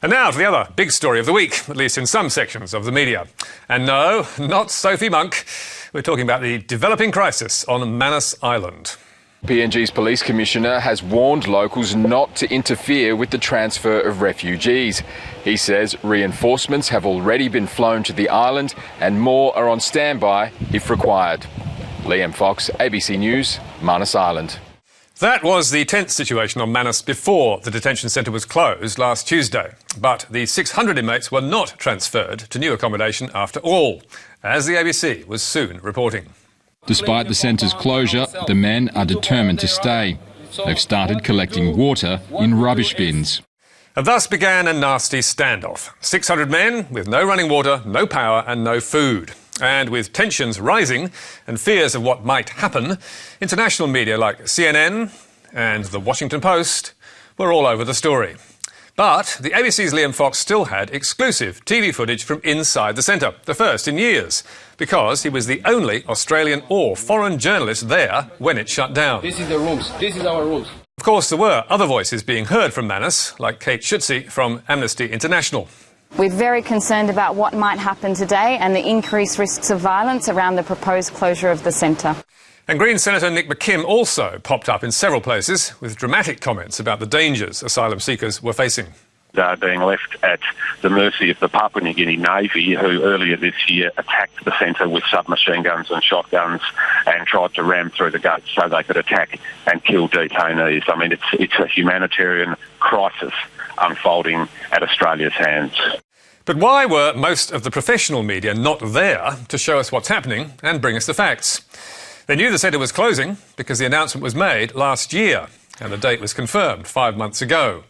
And now to the other big story of the week, at least in some sections of the media. And no, not Sophie Monk. We're talking about the developing crisis on Manus Island. PNG's police commissioner has warned locals not to interfere with the transfer of refugees. He says reinforcements have already been flown to the island and more are on standby if required. Liam Fox, ABC News, Manus Island. That was the tense situation on Manus before the detention centre was closed last Tuesday. But the 600 inmates were not transferred to new accommodation after all, as the ABC was soon reporting. Despite the centre's closure, the men are determined to stay. They've started collecting water in rubbish bins. And thus began a nasty standoff. 600 men with no running water, no power and no food. And with tensions rising and fears of what might happen, international media like CNN and The Washington Post were all over the story. But the ABC's Liam Fox still had exclusive TV footage from inside the centre, the first in years, because he was the only Australian or foreign journalist there when it shut down. This is the rooms. This is our rooms. Of course, there were other voices being heard from Manus, like Kate Schutze from Amnesty International. We're very concerned about what might happen today and the increased risks of violence around the proposed closure of the centre. And Green Senator Nick McKim also popped up in several places with dramatic comments about the dangers asylum seekers were facing. They're being left at the mercy of the Papua New Guinea Navy, who earlier this year attacked the centre with submachine guns and shotguns and tried to ram through the gates so they could attack and kill detainees. I mean, it's a humanitarian crisis unfolding at Australia's hands. But why were most of the professional media not there to show us what's happening and bring us the facts? They knew the centre was closing because the announcement was made last year and the date was confirmed 5 months ago.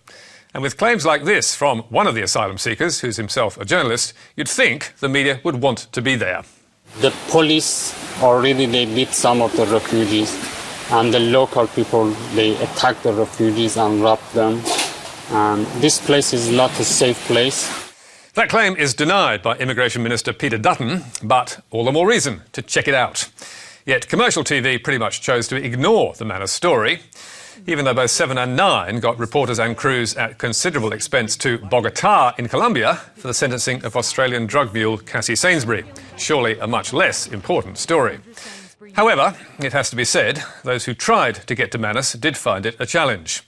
And with claims like this from one of the asylum seekers, who's himself a journalist, you'd think the media would want to be there. The police already they beat some of the refugees, and the local people they attack the refugees and rob them. And this place is not a safe place. That claim is denied by Immigration Minister Peter Dutton, but all the more reason to check it out. Yet commercial TV pretty much chose to ignore the Manus story, even though both 7 and 9 got reporters and crews at considerable expense to Bogota in Colombia for the sentencing of Australian drug mule Cassey Sainsbury. Surely a much less important story. However, it has to be said, those who tried to get to Manus did find it a challenge.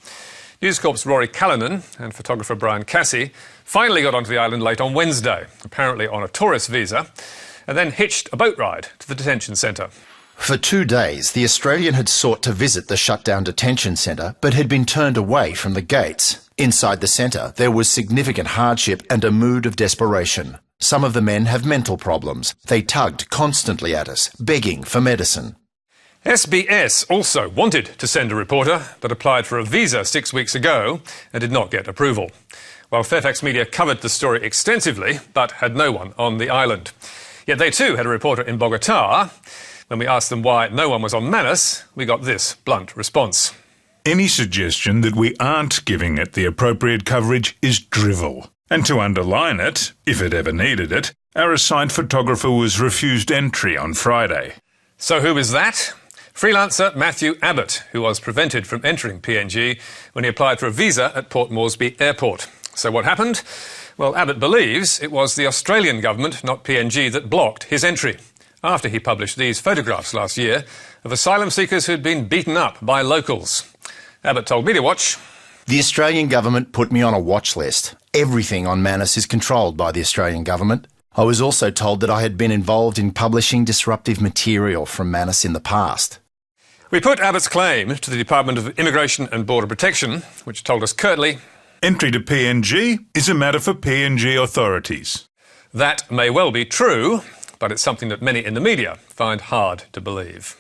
News Corp's Rory Callinan and photographer Cassey finally got onto the island late on Wednesday, apparently on a tourist visa, and then hitched a boat ride to the detention centre. For 2 days, the Australian had sought to visit the shut-down detention centre but had been turned away from the gates. Inside the centre, there was significant hardship and a mood of desperation. Some of the men have mental problems. They tugged constantly at us, begging for medicine. SBS also wanted to send a reporter, but applied for a visa 6 weeks ago and did not get approval. While Fairfax Media covered the story extensively, but had no one on the island. Yet they too had a reporter in Bogota. When we asked them why no one was on Manus, we got this blunt response. Any suggestion that we aren't giving it the appropriate coverage is drivel. And to underline it, if it ever needed it, our assigned photographer was refused entry on Friday. So who is that? Freelancer Matthew Abbott, who was prevented from entering PNG when he applied for a visa at Port Moresby Airport. So what happened? Well, Abbott believes it was the Australian government, not PNG, that blocked his entry, after he published these photographs last year of asylum seekers who'd been beaten up by locals. Abbott told MediaWatch, "The Australian government put me on a watch list. Everything on Manus is controlled by the Australian government. I was also told that I had been involved in publishing disruptive material from Manus in the past." We put Abbott's claim to the Department of Immigration and Border Protection, which told us curtly, "Entry to PNG is a matter for PNG authorities." That may well be true, but it's something that many in the media find hard to believe.